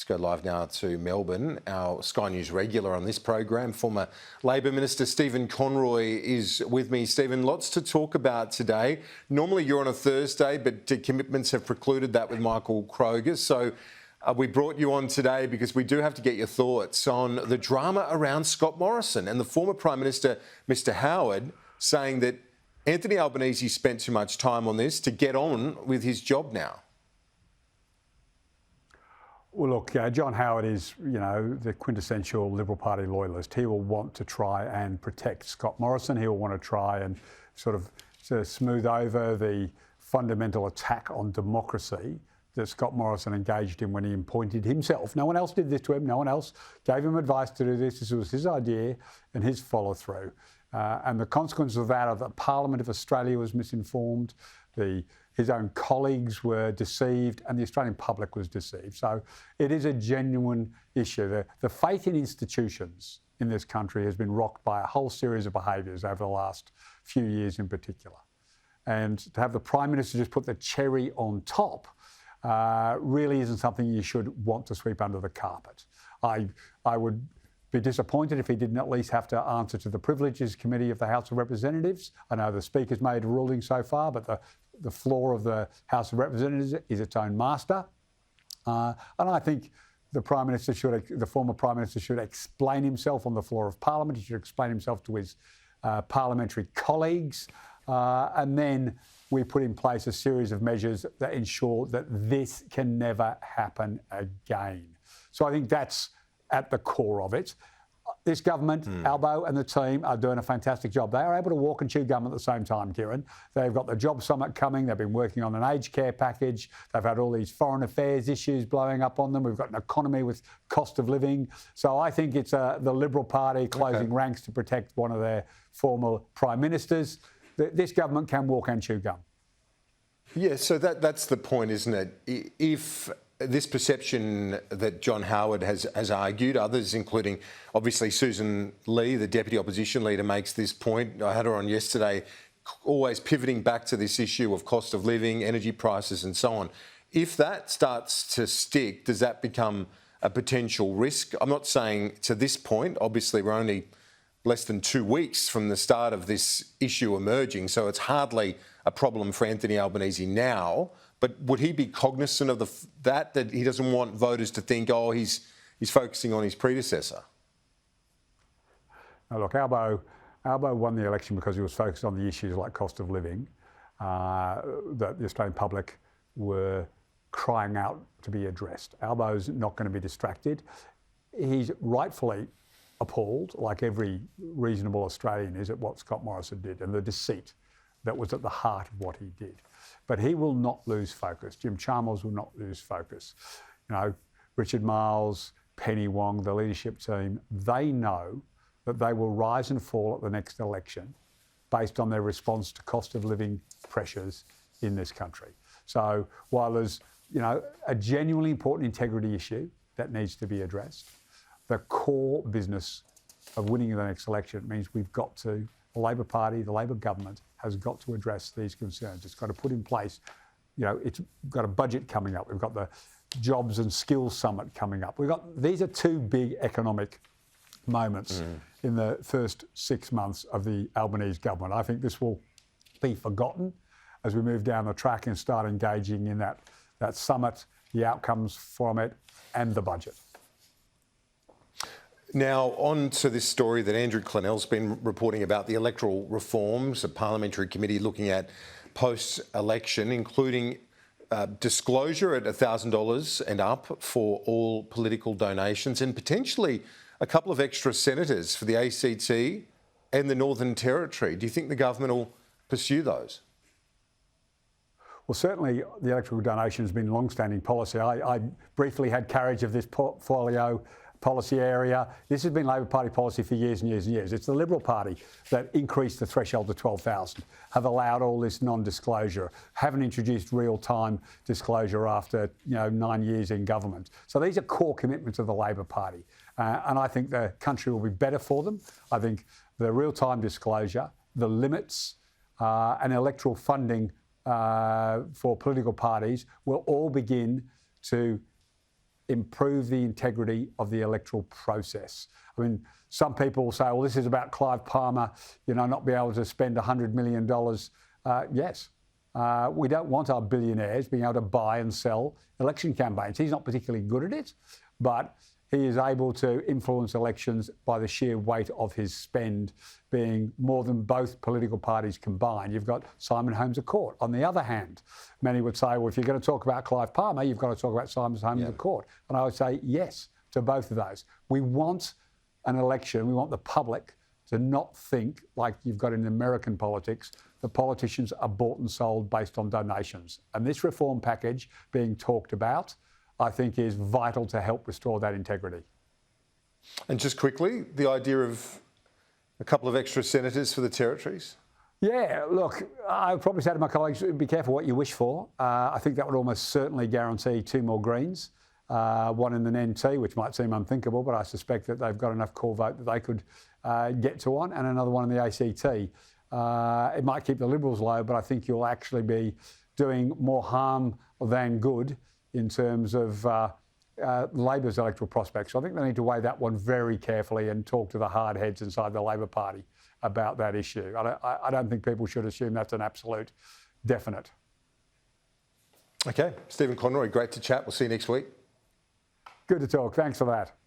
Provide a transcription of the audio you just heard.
Let's go live now to Melbourne. Our Sky News regular on this program, former Labor Minister Stephen Conroy, is with me. Stephen, lots to talk about today. Normally you're on a Thursday, but commitments have precluded that with Michael Kroger. So we brought you on today because we do have to get your thoughts on the drama around Scott Morrison and the former Prime Minister, Mr Howard, saying that Anthony Albanese spent too much time on this to get on with his job now. Well, look, John Howard is, the quintessential Liberal Party loyalist. He will want to try and protect Scott Morrison. He will want to try and sort of smooth over the fundamental attack on democracy that Scott Morrison engaged in when he appointed himself. No one else did this to him. No one else gave him advice to do this. This was his idea and his follow-through. And the consequences of that are that Parliament of Australia was misinformed, his own colleagues were deceived, and the Australian public was deceived. So it is a genuine issue. The faith in institutions in this country has been rocked by a whole series of behaviours over the last few years in particular. And to have the Prime Minister just put the cherry on top really isn't something you should want to sweep under the carpet. I would be disappointed if he didn't at least have to answer to the Privileges Committee of the House of Representatives. I know the Speaker's made a ruling so far, but the floor of the House of Representatives is its own master. And I think the former Prime Minister should explain himself on the floor of Parliament. He should explain himself to his parliamentary colleagues. And then we put in place a series of measures that ensure that this can never happen again. So I think that's at the core of it. This government, Albo and the team are doing a fantastic job. They are able to walk and chew gum at the same time, Kieran. They've got the Job Summit coming. They've been working on an aged care package. They've had all these foreign affairs issues blowing up on them. We've got an economy with cost of living. So I think it's the Liberal Party closing ranks to protect one of their former Prime Ministers. This government can walk and chew gum. Yeah, so that's the point, isn't it? If this perception that John Howard has argued, others, including obviously Susan Lee, the Deputy Opposition Leader, makes this point. I had her on yesterday, always pivoting back to this issue of cost of living, energy prices and so on. If that starts to stick, does that become a potential risk? I'm not saying to this point, obviously we're only less than 2 weeks from the start of this issue emerging, so it's hardly a problem for Anthony Albanese now. But would he be cognizant of that he doesn't want voters to think, oh, he's focusing on his predecessor? Now, look, Albo won the election because he was focused on the issues like cost of living that the Australian public were crying out to be addressed. Albo's not going to be distracted. He's rightfully appalled, like every reasonable Australian is, at what Scott Morrison did and the deceit that was at the heart of what he did. But he will not lose focus. Jim Chalmers will not lose focus. Richard Marles, Penny Wong, the leadership team, they know that they will rise and fall at the next election based on their response to cost of living pressures in this country. So while there's, a genuinely important integrity issue that needs to be addressed, the core business of winning the next election means we've got to, the Labor Party, the Labor government has got to address these concerns. It's got to put in place, it's got a budget coming up. We've got the Jobs and Skills Summit coming up. These are two big economic moments in the first 6 months of the Albanese government. I think this will be forgotten as we move down the track and start engaging in that summit, the outcomes from it and the budget. Now, on to this story that Andrew Clennell's been reporting about, the electoral reforms, a parliamentary committee looking at post-election, including disclosure at $1,000 and up for all political donations, and potentially a couple of extra senators for the ACT and the Northern Territory. Do you think the government will pursue those? Well, certainly the electoral donation has been long-standing policy. I briefly had carriage of this portfolio policy area. This has been Labor Party policy for years and years and years. It's the Liberal Party that increased the threshold to 12,000, have allowed all this non-disclosure, haven't introduced real-time disclosure after 9 years in government. So these are core commitments of the Labor Party, and I think the country will be better for them. I think the real-time disclosure, the limits, and electoral funding for political parties will all begin to improve the integrity of the electoral process. I mean, some people will say, well, this is about Clive Palmer, not be able to spend $100 million. Yes. We don't want our billionaires being able to buy and sell election campaigns. He's not particularly good at it, but he is able to influence elections by the sheer weight of his spend being more than both political parties combined. You've got Simon Holmes à Court. On the other hand, many would say, well, if you're going to talk about Clive Palmer, you've got to talk about Simon Holmes à Court. And I would say yes to both of those. We want an election, we want the public to not think, like you've got in American politics, the politicians are bought and sold based on donations. And this reform package being talked about, I think, is vital to help restore that integrity. And just quickly, the idea of a couple of extra senators for the territories? Yeah, look, I would probably say to my colleagues, be careful what you wish for. I think that would almost certainly guarantee 2 more Greens, one in the NT, which might seem unthinkable, but I suspect that they've got enough core vote that they could get to one, and another one in the ACT. It might keep the Liberals low, but I think you'll actually be doing more harm than good in terms of Labor's electoral prospects. So I think they need to weigh that one very carefully and talk to the hard heads inside the Labor Party about that issue. I don't think people should assume that's an absolute definite. Okay, Stephen Conroy, great to chat. We'll see you next week. Good to talk. Thanks for that.